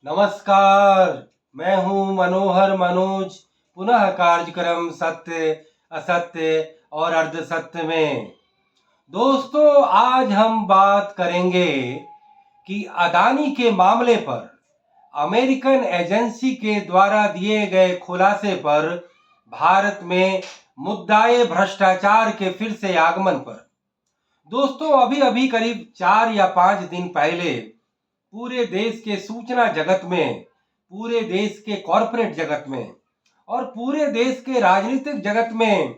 नमस्कार। मैं हूं मनोहर मनोज, पुनः कार्यक्रम सत्य असत्य और अर्धसत्य में। दोस्तों, आज हम बात करेंगे कि अदानी के मामले पर अमेरिकन एजेंसी के द्वारा दिए गए खुलासे पर भारत में मुद्दाए भ्रष्टाचार के फिर से आगमन पर। दोस्तों, अभी अभी करीब 4 या 5 दिन पहले पूरे देश के सूचना जगत में, पूरे देश के कॉरपोरेट जगत में और पूरे देश के राजनीतिक जगत में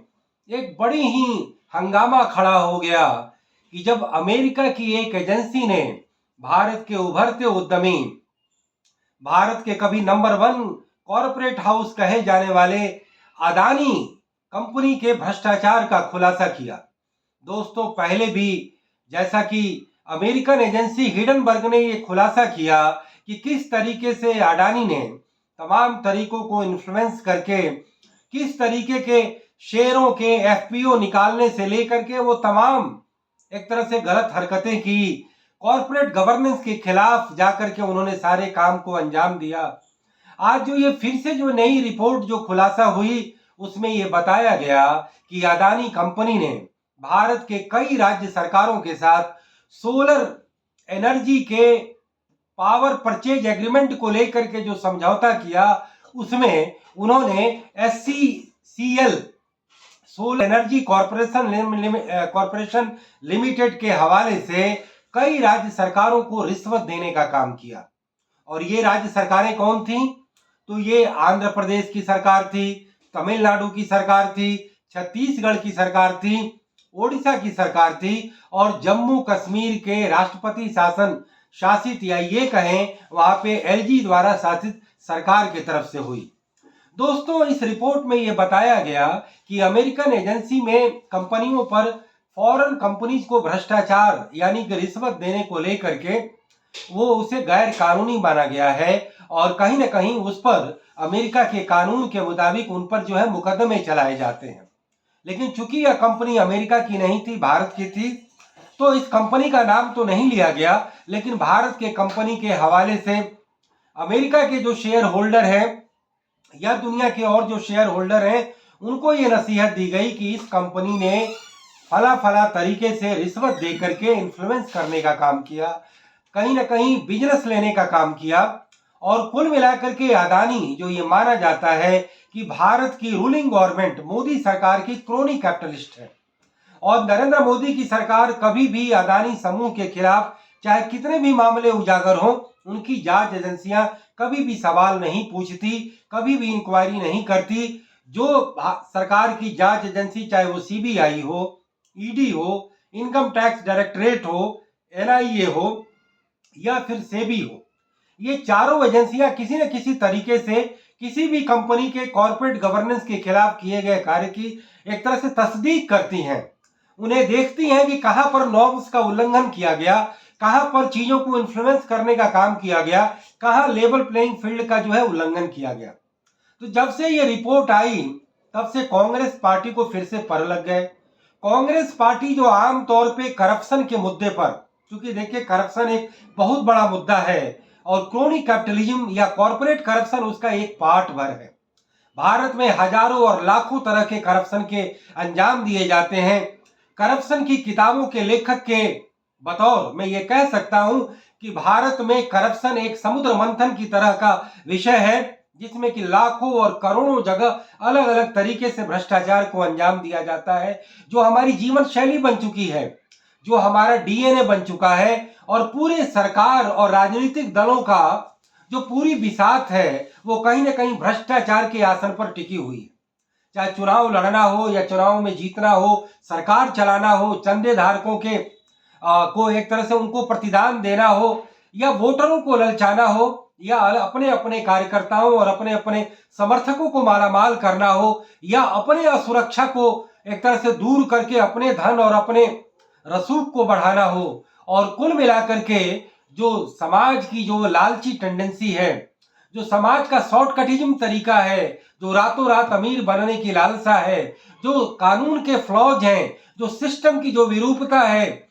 एक बड़ी ही हंगामा खड़ा हो गया कि जब अमेरिका की एक एजेंसी ने भारत के उभरते उद्यमी, भारत के कभी नंबर 1 कॉरपोरेट हाउस कहे जाने वाले अदानी कंपनी के भ्रष्टाचार का खुलासा किया। दोस्तों, पहले भी जैसा कि अमेरिकन एजेंसी हिडनबर्ग ने यह खुलासा किया कि किस तरीके से अडानी ने तमाम तरीकों को इन्फ्लुएंस करके किस तरीके के शेयरों के एफपीओ निकालने से लेकर के वो तमाम एक तरह से गलत हरकतें की, कॉर्पोरेट गवर्नेंस के खिलाफ जाकर के उन्होंने सारे काम को अंजाम दिया। आज जो ये फिर से जो नई रिपोर्ट जो खुलासा हुई, उसमें ये बताया गया कि अदानी कंपनी ने भारत के कई राज्य सरकारों के साथ सोलर एनर्जी के पावर परचेज एग्रीमेंट को लेकर के जो समझौता किया, उसमें उन्होंने SCCL solar energy corporation limited के हवाले से कई राज्य सरकारों को रिश्वत देने का काम किया। और ये राज्य सरकारें कौन थी? तो ये आंध्र प्रदेश की सरकार थी, तमिलनाडु की सरकार थी, छत्तीसगढ़ की सरकार थी, ओडिशा की सरकार थी और जम्मू कश्मीर के राष्ट्रपति शासित या ये कहें वहां पे LG द्वारा शासित सरकार की तरफ से हुई। दोस्तों, इस रिपोर्ट में ये बताया गया कि अमेरिकन एजेंसी में कंपनियों पर, फॉरेन कंपनीज को भ्रष्टाचार यानी कि रिश्वत देने को लेकर के वो उसे गैर कानूनी माना गया है और कहीं ना कहीं उस पर अमेरिका के कानून के मुताबिक उन पर जो है मुकदमे चलाए जाते हैं। लेकिन चूंकि यह कंपनी अमेरिका की नहीं थी, भारत की थी, तो इस कंपनी का नाम तो नहीं लिया गया, लेकिन भारत के कंपनी के हवाले से अमेरिका के जो शेयर होल्डर हैं या दुनिया के और जो शेयर होल्डर हैं, उनको ये नसीहत दी गई कि इस कंपनी ने फला फला तरीके से रिश्वत दे करके इन्फ्लुएंस करने का काम किया, कहीं ना कहीं बिजनेस लेने का काम किया। और कुल मिलाकर के अदानी, जो ये माना जाता है कि भारत की रूलिंग गवर्नमेंट मोदी सरकार की क्रोनी कैपिटलिस्ट है और नरेंद्र मोदी की सरकार कभी भी अदानी समूह के खिलाफ चाहे कितने भी मामले उजागर हों, उनकी जांच एजेंसियां कभी भी सवाल नहीं पूछती, कभी भी इंक्वायरी नहीं करती। जो सरकार की जांच एजेंसी, चाहे वो CBI हो, ED हो, इनकम टैक्स डायरेक्टरेट हो, NIA हो या फिर सेबी हो, ये चारों एजेंसियां किसी न किसी तरीके से किसी भी कंपनी के कॉर्पोरेट गवर्नेंस के खिलाफ किए गए कार्य की एक तरह से तस्दीक करती हैं। उन्हें देखती हैं कि कहां पर नॉर्म्स का उल्लंघन किया गया, कहां पर चीजों को इन्फ्लुएंस करने का काम किया गया, कहां लेवल प्लेइंग फील्ड का जो है उल्लंघन किया गया। तो जब से ये रिपोर्ट आई, तब से कांग्रेस पार्टी को फिर से पर लग गए। कांग्रेस पार्टी जो आमतौर पे करप्शन के मुद्दे पर, क्योंकि देखिए करप्शन एक बहुत बड़ा मुद्दा है और क्रोनी कैपिटलिज्म या कॉर्पोरेट करप्शन उसका एक पार्ट भर है। भारत में हजारों और लाखों तरह के करप्शन के अंजाम दिए जाते हैं। करप्शन की किताबों के लेखक के बतौर मैं ये कह सकता हूं कि भारत में करप्शन एक समुद्र मंथन की तरह का विषय है, जिसमें कि लाखों और करोड़ों जगह अलग अलग तरीके से भ्रष्टाचार को अंजाम दिया जाता है, जो हमारी जीवन शैली बन चुकी है, जो हमारा DNA बन चुका है और पूरे सरकार और राजनीतिक दलों का जो पूरी बिसात है वो कहीं ना कहीं भ्रष्टाचार के आसन पर टिकी हुई है। चाहे चुनाव लड़ना हो या चुनाव में जीतना हो, सरकार चलाना हो, चंदे धारकों के को एक तरह से उनको प्रतिदान देना हो, या वोटरों को ललचाना हो, या अपने अपने कार्यकर्ताओं और अपने अपने समर्थकों को मालामाल करना हो, या अपने असुरक्षा को एक तरह से दूर करके अपने धन और अपने रसूख को बढ़ाना हो। और कुल मिलाकर के जो समाज की जो लालची टेंडेंसी है, जो समाज का शॉर्टकटिज्म तरीका है, जो रातों रात अमीर बनने की लालसा है, जो कानून के फ्लॉज हैं, जो सिस्टम की जो विरूपता है,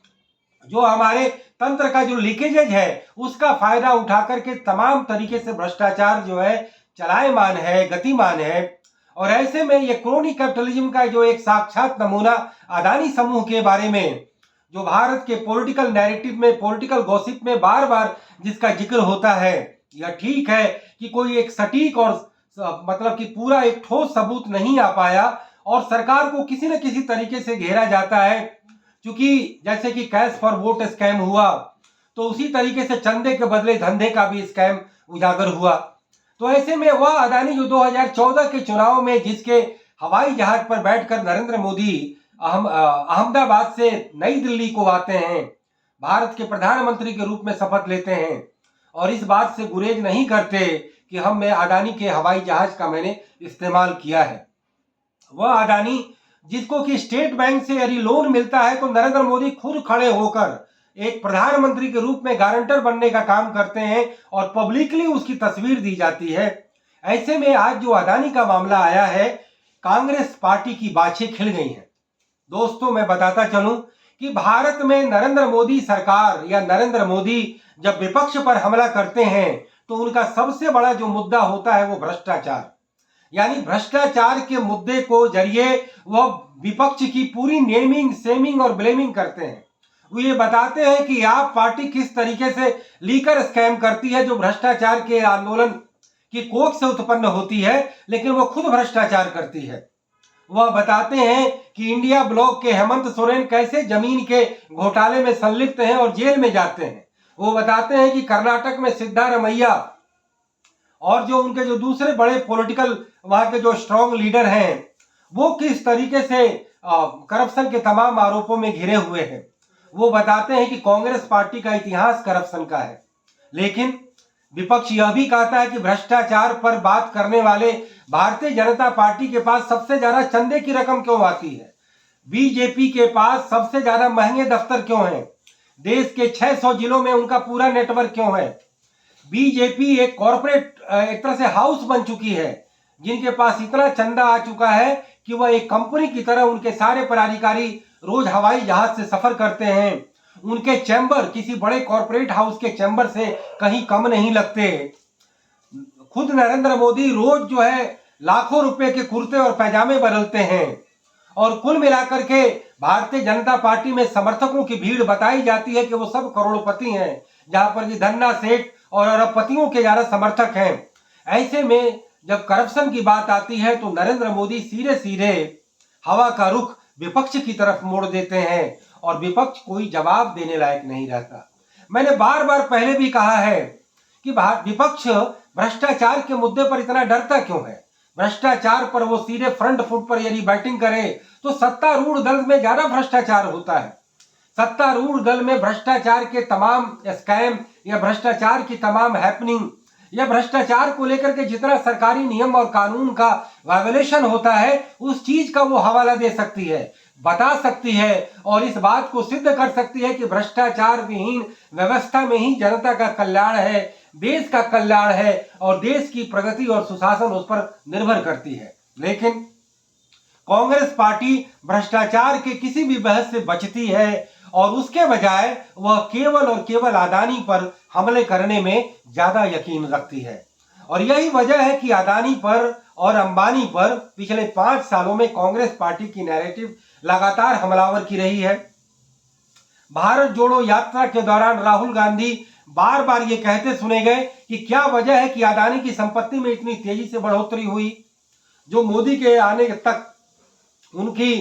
जो हमारे तंत्र का जो लीकेजेज है उसका फायदा उठा करके तमाम तरीके से भ्रष्टाचार जो है चलायमान है, गतिमान है। और ऐसे में ये क्रोनी कैपिटलिज्म का जो एक साक्षात नमूना अदानी समूह के बारे में जो भारत के पॉलिटिकल नैरेटिव में, पॉलिटिकल गॉसिप में बार बार जिसका जिक्र होता है, यह ठीक है कि कोई एक सटीक और मतलब कि पूरा एक ठोस सबूत नहीं आ पाया और सरकार को किसी न किसी तरीके से घेरा जाता है। क्योंकि जैसे कि कैश फॉर वोट स्कैम हुआ तो उसी तरीके से चंदे के बदले धंधे का भी स्कैम उजागर हुआ। तो ऐसे में वह अदानी जो 2014 के चुनाव में जिसके हवाई जहाज पर बैठकर नरेंद्र मोदी अहमदाबाद से नई दिल्ली को आते हैं, भारत के प्रधानमंत्री के रूप में शपथ लेते हैं और इस बात से गुरेज नहीं करते कि मैं अदानी के हवाई जहाज का मैंने इस्तेमाल किया है। वह अदानी जिसको कि स्टेट बैंक से यदि लोन मिलता है तो नरेंद्र मोदी खुद खड़े होकर एक प्रधानमंत्री के रूप में गारंटर बनने का काम करते हैं और पब्लिकली उसकी तस्वीर दी जाती है। ऐसे में आज जो अदानी का मामला आया है, कांग्रेस पार्टी की बाछें खिल गई हैं। दोस्तों, मैं बताता चलूं कि भारत में नरेंद्र मोदी सरकार या नरेंद्र मोदी जब विपक्ष पर हमला करते हैं तो उनका सबसे बड़ा जो मुद्दा होता है वो भ्रष्टाचार, यानी भ्रष्टाचार के मुद्दे को जरिए वह विपक्ष की पूरी नेमिंग, सेमिंग और ब्लेमिंग करते हैं। वो ये बताते हैं कि आप पार्टी किस तरीके से लीकर स्कैम करती है जो भ्रष्टाचार के आंदोलन की कोख से उत्पन्न होती है, लेकिन वो खुद भ्रष्टाचार करती है। वह बताते हैं कि इंडिया ब्लॉक के हेमंत सोरेन कैसे जमीन के घोटाले में संलिप्त हैं और जेल में जाते हैं। वो बताते हैं कि कर्नाटक में सिद्धारमैया और जो उनके जो दूसरे बड़े पॉलिटिकल वहां के जो स्ट्रॉन्ग लीडर हैं वो किस तरीके से करप्शन के तमाम आरोपों में घिरे हुए हैं। वो बताते हैं कि कांग्रेस पार्टी का इतिहास करप्शन का है, लेकिन विपक्ष यह भी कहता है कि भ्रष्टाचार पर बात करने वाले भारतीय जनता पार्टी के पास सबसे ज्यादा चंदे की रकम क्यों आती है, बीजेपी के पास सबसे ज्यादा महंगे दफ्तर क्यों हैं, देश के 600 जिलों में उनका पूरा नेटवर्क क्यों है। बीजेपी एक कॉर्पोरेट एक तरह से हाउस बन चुकी है जिनके पास इतना चंदा आ चुका है कि वह एक कंपनी की तरह उनके सारे पदाधिकारी रोज हवाई जहाज से सफर करते हैं। उनके चैम्बर किसी बड़े कॉर्पोरेट हाउस के चैम्बर से कहीं कम नहीं लगते। खुद नरेंद्र मोदी रोज जो है लाखों रुपए के कुर्ते और पैजामे बदलते हैं और कुल मिलाकर के भारतीय जनता पार्टी में समर्थकों की भीड़ बताई जाती है कि वो सब करोड़पति हैं, जहां पर कि धन्ना सेठ और अरबपतियों के ज्यादा समर्थक हैं। ऐसे में जब करप्शन की बात आती है तो नरेंद्र मोदी सीधे सीधे हवा का रुख विपक्ष की तरफ मोड़ देते हैं और विपक्ष कोई जवाब देने लायक नहीं रहता। मैंने बार बार पहले भी कहा है कि विपक्ष भ्रष्टाचार के मुद्दे पर इतना डरता क्यों है। भ्रष्टाचार पर वो सीधे फ्रंट फुट पर यदि बैटिंग करे तो सत्तारूढ़ दल में ज्यादा भ्रष्टाचार होता है। सत्तारूढ़ दल में भ्रष्टाचार के तमाम स्कैम या भ्रष्टाचार की तमाम हैपनिंग या भ्रष्टाचार को लेकर के जितना सरकारी नियम और कानून का वायोलेशन होता है उस चीज का वो हवाला दे सकती है, बता सकती है और इस बात को सिद्ध कर सकती है कि भ्रष्टाचार विहीन व्यवस्था में ही जनता का कल्याण है, देश का कल्याण है और देश की प्रगति और सुशासन उस पर निर्भर करती है। लेकिन कांग्रेस पार्टी भ्रष्टाचार के किसी भी बहस से बचती है और उसके बजाय वह केवल और केवल अदानी पर हमले करने में ज्यादा यकीन रखती है। और यही वजह है कि अदानी पर और अंबानी पर पिछले 5 सालों में कांग्रेस पार्टी की नैरेटिव लगातार हमलावर की रही है। भारत जोड़ो यात्रा के दौरान राहुल गांधी बार बार ये कहते सुने गए कि क्या वजह है कि अदानी की संपत्ति में इतनी तेजी से बढ़ोतरी हुई, जो मोदी के आने तक उनकी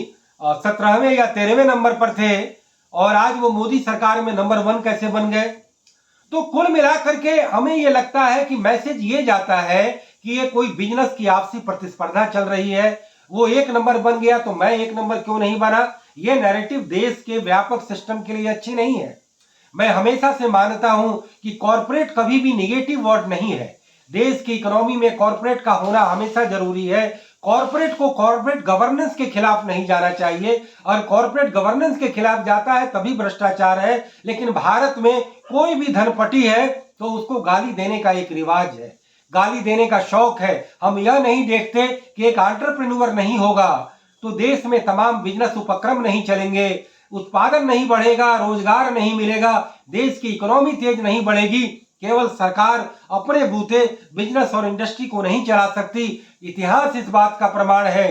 17वें या 13वें नंबर पर थे और आज वो मोदी सरकार में नंबर 1 कैसे बन गए। तो कुल मिलाकर के हमें ये लगता है कि मैसेज ये जाता है कि ये कोई बिजनेस की आपसी प्रतिस्पर्धा चल रही है, वो 1 नंबर बन गया तो मैं 1 नंबर क्यों नहीं बना। ये नैरेटिव देश के व्यापक सिस्टम के लिए अच्छी नहीं है। मैं हमेशा से मानता हूं कि कॉर्पोरेट कभी भी निगेटिव वर्ड नहीं है। देश की इकोनॉमी में कॉर्पोरेट का होना हमेशा जरूरी है। कॉर्पोरेट को कॉर्पोरेट गवर्नेंस के खिलाफ नहीं जाना चाहिए और कॉर्पोरेट गवर्नेंस के खिलाफ जाता है तभी भ्रष्टाचार है। लेकिन भारत में कोई भी धनपति है तो उसको गाली देने का एक रिवाज है, गाली देने का शौक है। हम यह नहीं देखते कि एक एंटरप्रेन्योर नहीं होगा तो देश में तमाम बिजनेस उपक्रम नहीं चलेंगे, उत्पादन नहीं बढ़ेगा, रोजगार नहीं मिलेगा, देश की इकोनॉमी तेज नहीं बढ़ेगी। केवल सरकार अपने बूते बिजनेस और इंडस्ट्री को नहीं चला सकती। इतिहास इस बात का प्रमाण है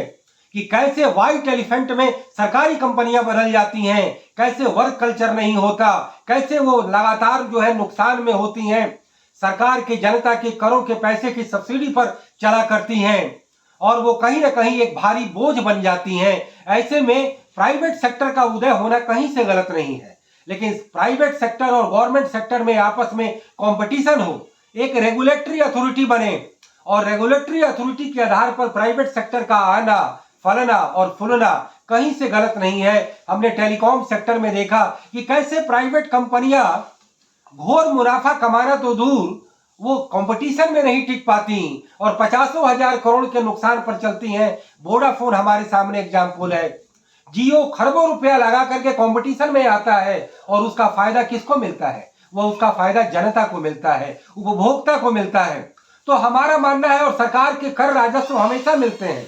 कि कैसे व्हाइट एलिफेंट में सरकारी कंपनियां बदल जाती हैं, कैसे वर्क कल्चर नहीं होता, कैसे वो लगातार जो है नुकसान में होती हैं, सरकार की जनता के करों के पैसे की सब्सिडी पर चला करती हैं और वो कहीं ना कहीं एक भारी बोझ बन जाती हैं। ऐसे में प्राइवेट सेक्टर का उदय होना कहीं से गलत नहीं है, लेकिन प्राइवेट सेक्टर और गवर्नमेंट सेक्टर में आपस में कंपटीशन हो, एक रेगुलेटरी अथॉरिटी बने और रेगुलेटरी अथॉरिटी के आधार पर प्राइवेट सेक्टर का आना, फलना और फूलना कहीं से गलत नहीं है। हमने टेलीकॉम सेक्टर में देखा कि कैसे प्राइवेट कंपनियां घोर मुनाफा कमाना तो दूर, वो कंपटीशन में नहीं टिक पाती और 50,000 करोड़ के नुकसान पर चलती हैं। वोडाफोन हमारे सामने एग्जाम्पल है। जियो खरबों रुपया लगा करके कंपटीशन में आता है और उसका फायदा किसको मिलता है? वो उसका फायदा जनता को मिलता है, उपभोक्ता को मिलता है। तो हमारा मानना है, और सरकार के कर राजस्व हमेशा मिलते हैं,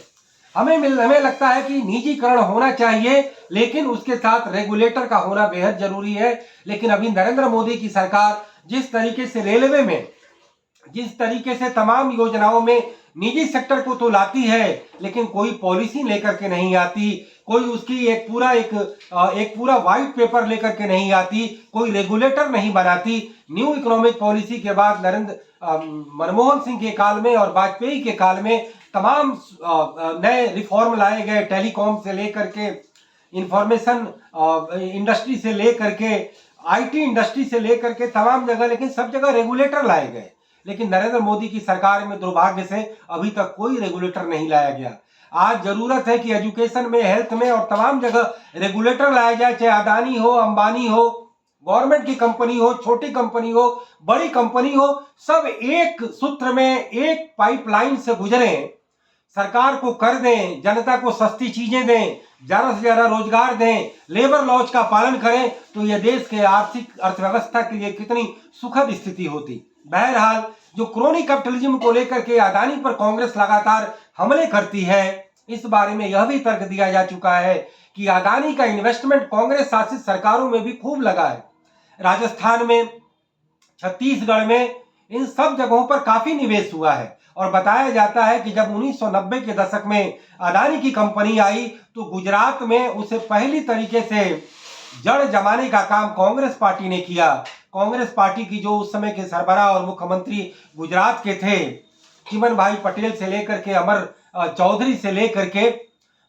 हमें लगता है कि निजीकरण होना चाहिए, लेकिन उसके साथ रेगुलेटर का होना बेहद जरूरी है। लेकिन अभी नरेंद्र मोदी की सरकार जिस तरीके से रेलवे में, जिस तरीके से तमाम योजनाओं में निजी सेक्टर को तो लाती है, लेकिन कोई पॉलिसी लेकर के नहीं आती, कोई उसकी एक पूरा व्हाइट पेपर लेकर के नहीं आती, कोई रेगुलेटर नहीं बनाती। न्यू इकोनॉमिक पॉलिसी के बाद मनमोहन सिंह के काल में और वाजपेयी के काल में तमाम नए रिफॉर्म लाए गए, टेलीकॉम से लेकर के, इंफॉर्मेशन इंडस्ट्री से लेकर के, आईटी इंडस्ट्री से लेकर के तमाम जगह, लेकिन सब जगह रेगुलेटर लाए गए। लेकिन नरेंद्र मोदी की सरकार में दुर्भाग्य से अभी तक कोई रेगुलेटर नहीं लाया गया। आज जरूरत है कि एजुकेशन में, हेल्थ में और तमाम जगह रेगुलेटर लाया जाए, चाहे अदानी हो, अंबानी हो, गवर्नमेंट की कंपनी हो, छोटी कंपनी हो, बड़ी कंपनी हो, सब एक सूत्र में, एक पाइपलाइन से गुजरे, सरकार को कर दें, जनता को सस्ती चीजें दें, ज्यादा से ज्यादा रोजगार दें, लेबर लॉज का पालन करें, तो यह देश के आर्थिक अर्थव्यवस्था के लिए कितनी सुखद स्थिति होती। बहरहाल, जो क्रोनी कैपिटलिज्म को लेकर के अदानी पर कांग्रेस लगातार हमले करती है, इस बारे में यह भी तर्क दिया जा चुका है कि अदानी का इन्वेस्टमेंट कांग्रेस शासित सरकारों में भी खूब लगा है। राजस्थान में, छत्तीसगढ़ में, इन सब जगहों पर काफी निवेश हुआ है और बताया जाता है कि जब 1990 के दशक में अदानी की कंपनी आई तो गुजरात में उसे पहली तरीके से जड़ जमाने का काम कांग्रेस पार्टी ने किया। कांग्रेस पार्टी की जो उस समय के सरबराह और मुख्यमंत्री गुजरात के थे, चिमन भाई पटेल से लेकर के अमर चौधरी से लेकर के,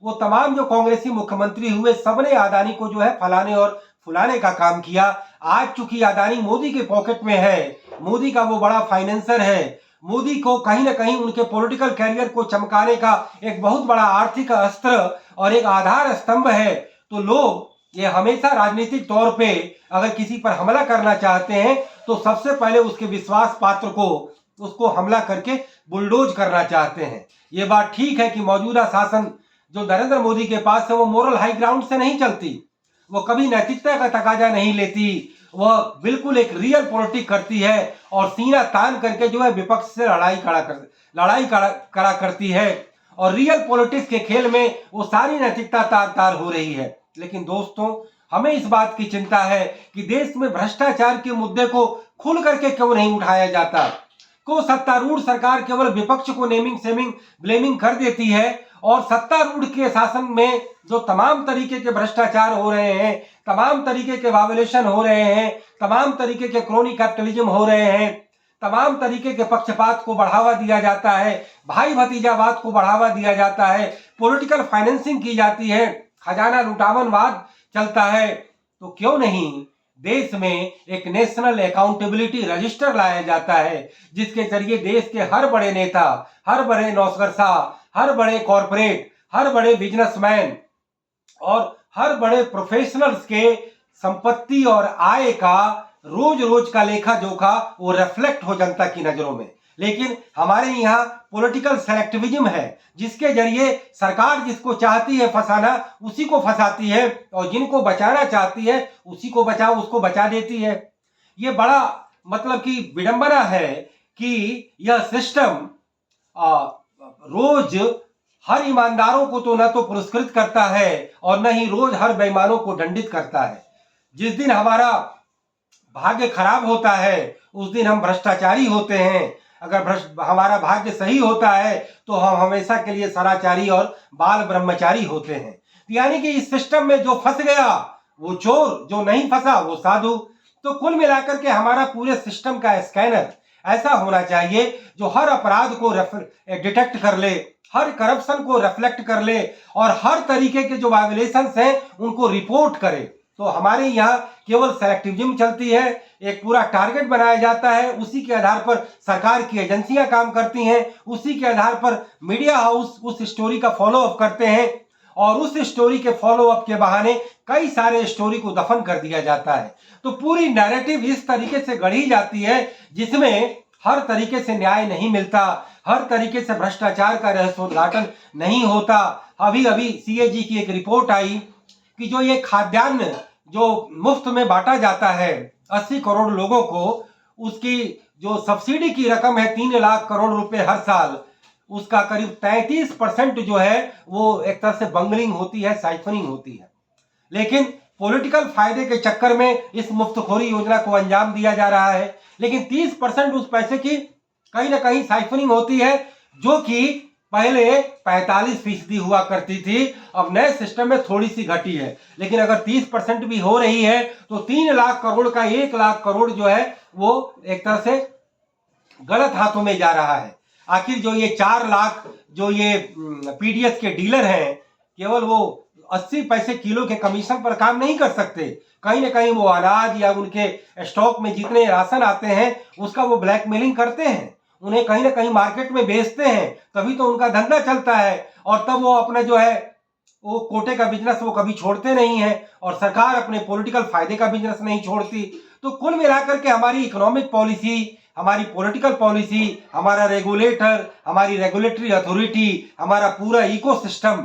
वो तमाम जो कांग्रेसी मुख्यमंत्री हुए, सबने अदानी को जो है फलाने और फुलाने का काम किया। आज चूंकि अदानी मोदी के पॉकेट में है, मोदी का वो बड़ा फाइनेंसर है, मोदी को कहीं ना कहीं उनके पॉलिटिकल कैरियर को चमकाने का एक बहुत बड़ा आर्थिक अस्त्र और एक आधार स्तंभ है, तो लोग ये हमेशा राजनीतिक तौर पे अगर किसी पर हमला करना चाहते हैं तो सबसे पहले उसके विश्वास पात्र को, उसको हमला करके बुलडोज करना चाहते हैं। ये बात ठीक है कि मौजूदा शासन जो नरेंद्र मोदी के पास है वो मोरल हाई ग्राउंड से नहीं चलती, वो कभी नैतिकता का तकाजा नहीं लेती, वह बिल्कुल एक रियल पॉलिटिक्स करती है और सीना तान करके जो है विपक्ष से लड़ाई करा करती है और रियल पॉलिटिक्स के खेल में वो सारी नैतिकता तार तार हो रही है। लेकिन दोस्तों, हमें इस बात की चिंता है कि देश में भ्रष्टाचार के मुद्दे को खुल करके क्यों नहीं उठाया जाता, को सत्तारूढ़ सरकार केवल विपक्ष को नेमिंग सेमिंग ब्लेमिंग कर देती है और सत्तारूढ़ के शासन में जो तमाम तरीके के भ्रष्टाचार हो रहे हैं, तमाम तरीके के वायलेशन हो रहे हैं, तमाम तरीके के क्रोनी कैपिटलिज्म हो रहे हैं, तमाम तरीके के पक्षपात को बढ़ावा दिया जाता है, भाई भतीजावाद को बढ़ावा दिया जाता है, पॉलिटिकल फाइनेंसिंग की जाती है, खजाना लुटावनवाद चलता है, तो क्यों नहीं देश में एक नेशनल अकाउंटेबिलिटी रजिस्टर लाया जाता है, जिसके जरिए देश के हर बड़े नेता, हर बड़े नौकरशाह, हर बड़े कॉरपोरेट, हर बड़े बिजनेसमैन और हर बड़े प्रोफेशनल्स के संपत्ति और आय का रोज रोज का लेखा जोखा वो रिफ्लेक्ट हो जनता की नजरों में। लेकिन हमारे यहाँ पॉलिटिकल सेलेक्टिविज्म है, जिसके जरिए सरकार जिसको चाहती है फंसाना उसी को फंसाती है और जिनको बचाना चाहती है उसको बचा देती है। ये बड़ा मतलब कि विडंबना है कि यह सिस्टम रोज हर ईमानदारों को तो न तो पुरस्कृत करता है और न ही रोज हर बेईमानों को दंडित करता है। जिस दिन हमारा भाग्य खराब होता है उस दिन हम भ्रष्टाचारी होते हैं। अगर हमारा भाग्य सही होता है तो हम हमेशा के लिए सदाचारी और बाल ब्रह्मचारी होते हैं। यानी कि इस सिस्टम में जो फंस गया वो चोर, जो नहीं फंसा वो साधु। तो कुल मिलाकर के हमारा पूरे सिस्टम का स्कैनर ऐसा होना चाहिए जो हर अपराध को डिटेक्ट कर ले, हर करप्शन को रिफ्लेक्ट कर ले और हर तरीके के जो वायलेशंस हैं उनको रिपोर्ट करे। तो हमारे यहाँ केवल सेलेक्टिविज्म चलती है, एक पूरा टारगेट बनाया जाता है, उसी के आधार पर सरकार की एजेंसियां काम करती हैं, उसी के आधार पर मीडिया हाउस उस स्टोरी का फॉलो अप करते हैं और उस स्टोरी के फॉलो अप के बहाने कई सारे स्टोरी को दफन कर दिया जाता है। तो पूरी नैरेटिव इस तरीके से गढ़ी जाती है जिसमें हर तरीके से न्याय नहीं मिलता, हर तरीके से भ्रष्टाचार का रहस्योद्घाटन नहीं होता। अभी अभी सीएजी की एक रिपोर्ट आई कि जो ये खाद्यान्न जो मुफ्त में बांटा जाता है 80 करोड़ लोगों को, उसकी जो सब्सिडी की रकम है 3 लाख करोड़ रुपए हर साल, उसका करीब 33% जो है वो एक तरह से बंगलिंग होती है, साइफनिंग होती है। लेकिन पॉलिटिकल फायदे के चक्कर में इस मुफ्तखोरी योजना को अंजाम दिया जा रहा है। लेकिन 30% उस पैसे की कहीं ना कहीं साइफनिंग होती है, जो कि पहले 45% हुआ करती थी, अब नए सिस्टम में थोड़ी सी घटी है। लेकिन अगर 30% भी हो रही है तो 3 लाख करोड़ का 1 लाख करोड़ जो है वो एक तरह से गलत हाथों में जा रहा है। आखिर जो ये 4 लाख जो ये पीडीएस के डीलर हैं, केवल वो 80 पैसे किलो के कमीशन पर काम नहीं कर सकते। कहीं ना कहीं वो अनाज या उनके स्टॉक में जितने राशन आते हैं उसका वो ब्लैकमेलिंग करते हैं, उन्हें कहीं ना कहीं मार्केट में बेचते हैं, तभी तो उनका धंधा चलता है। और तब वो अपना जो है वो कोटे का बिजनेस वो कभी छोड़ते नहीं है और सरकार अपने पॉलिटिकल फायदे का बिजनेस नहीं छोड़ती। तो कुल मिलाकर के हमारी इकोनॉमिक पॉलिसी, हमारी पॉलिटिकल पॉलिसी, हमारा रेगुलेटर, हमारी रेगुलेटरी अथॉरिटी, हमारा पूरा इकोसिस्टम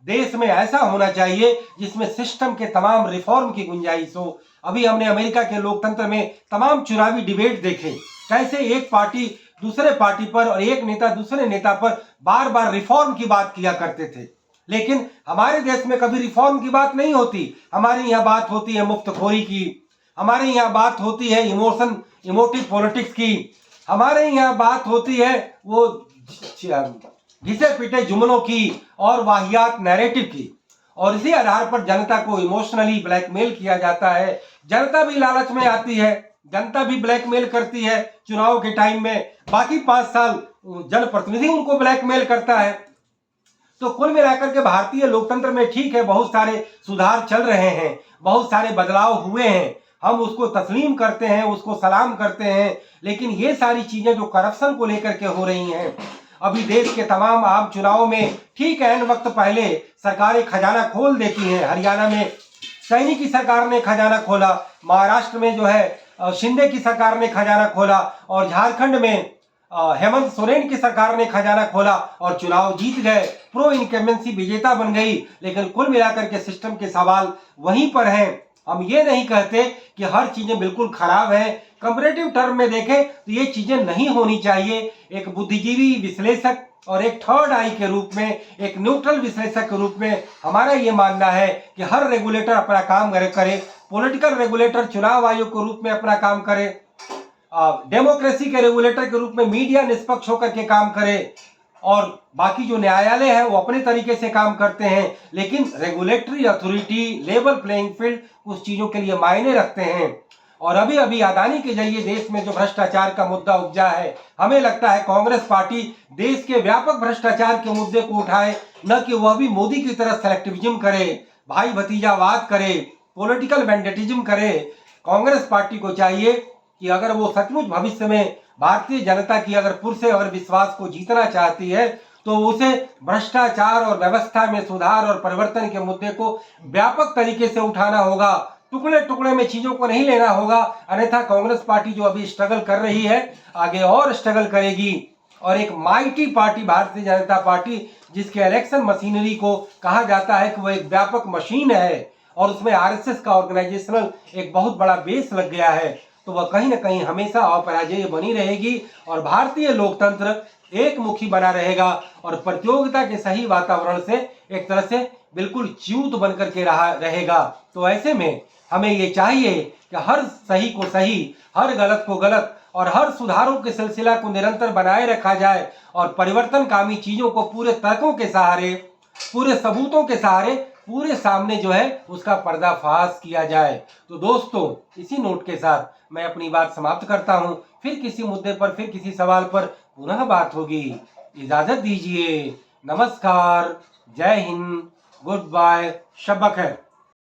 देश में ऐसा होना चाहिए जिसमें सिस्टम के तमाम रिफॉर्म की गुंजाइश हो। अभी हमने अमेरिका के लोकतंत्र में तमाम चुनावी डिबेट देखे, कैसे एक पार्टी दूसरे पार्टी पर और एक नेता दूसरे नेता पर बार बार रिफॉर्म की बात किया करते थे। लेकिन हमारे देश में कभी रिफॉर्म की बात नहीं होती। हमारे यहाँ बात होती है मुफ्तखोरी की, हमारे यहाँ बात होती है इमोटिव पॉलिटिक्स की, हमारे यहाँ बात होती है वो घिसे पिटे जुमलों की और वाहियात नैरेटिव की। और इसी आधार पर जनता को इमोशनली ब्लैकमेल किया जाता है। जनता भी लालच में आती है, जनता भी ब्लैकमेल करती है चुनाव के टाइम में, बाकी 5 साल जनप्रतिनिधि उनको ब्लैकमेल करता है। तो कुल मिलाकर के भारतीय लोकतंत्र में ठीक है, बहुत सारे सुधार चल रहे हैं, बहुत सारे बदलाव हुए हैं, हम उसको तस्लीम करते हैं, उसको सलाम करते हैं। लेकिन ये सारी चीजें जो करप्शन को लेकर के हो रही हैं, अभी देश के तमाम आम चुनाव में ठीक है वक्त पहले सरकारें खजाना खोल देती हैं। हरियाणा में सैनी की सरकार ने खजाना खोला, महाराष्ट्र में जो है शिंदे की सरकार ने खजाना खोला और झारखंड में हेमंत सोरेन की सरकार ने खजाना खोला और चुनाव जीत गए, प्रो इनकम्बेंसी विजेता बन गई। लेकिन कुल मिलाकर के सिस्टम के सवाल वहीं पर हैं। हम ये नहीं कहते कि हर चीजें बिल्कुल खराब है, कंपैरेटिव टर्म में देखें तो ये चीजें नहीं होनी चाहिए। एक बुद्धिजीवी विश्लेषक और एक थर्ड आई के रूप में, एक न्यूट्रल विश्लेषक के रूप में हमारा ये मानना है कि हर रेगुलेटर अपना काम करे, पॉलिटिकल रेगुलेटर चुनाव आयोग के रूप में अपना काम करे, डेमोक्रेसी के रेगुलेटर के रूप में मीडिया निष्पक्ष होकर के काम करे और बाकी जो न्यायालय है वो अपने तरीके से काम करते हैं। लेकिन regulatory authority, level playing field कुछ चीजों के लिए मायने रखते हैं। और अभी अभी अदानी के जरिए देश में जो भ्रष्टाचार का मुद्दा उपजा है, हमें लगता है कांग्रेस पार्टी देश के व्यापक भ्रष्टाचार के मुद्दे को उठाए, न कि वह भी मोदी की तरह सेलेक्टिविज्म करे, भाई भतीजावाद करे, पॉलिटिकल वेंडेटिज्म करे। कांग्रेस पार्टी को चाहिए कि अगर वो सचमुच भविष्य में भारतीय जनता की अगर पुर से अगर विश्वास को जीतना चाहती है तो उसे भ्रष्टाचार और व्यवस्था में सुधार और परिवर्तन के मुद्दे को व्यापक तरीके से उठाना होगा, टुकड़े टुकड़े में चीजों को नहीं लेना होगा। अन्यथा कांग्रेस पार्टी जो अभी स्ट्रगल कर रही है आगे और स्ट्रगल करेगी। और एक mighty party Bharatiya Janata party, जिसके इलेक्शन मशीनरी को कहा जाता है कि वो एक व्यापक मशीन है और उसमें आरएसएस का ऑर्गेनाइजेशनल एक बहुत बड़ा बेस लग गया है, तो वह कहीं ना कहीं हमेशा अपराजय बनी रहेगी और भारतीय लोकतंत्र एक मुखी बना रहेगा और प्रतियोगिता के सही वातावरण से एक तरह से बिल्कुल च्यूत बनकर के रहा रहेगा। तो ऐसे में हमें ये चाहिए कि हर सही को सही, हर गलत को गलत और हर सुधारों के सिलसिला को निरंतर बनाए रखा जाए और परिवर्तनकामी चीजों को पूरे तर्कों के सहारे, पूरे सबूतों के सहारे पूरे सामने जो है उसका पर्दाफाश किया जाए। तो दोस्तों, इसी नोट के साथ मैं अपनी बात समाप्त करता हूं। फिर किसी मुद्दे पर, फिर किसी सवाल पर पुनः बात होगी। इजाजत दीजिए। नमस्कार, जय हिंद, गुड बाय, शब बखैर।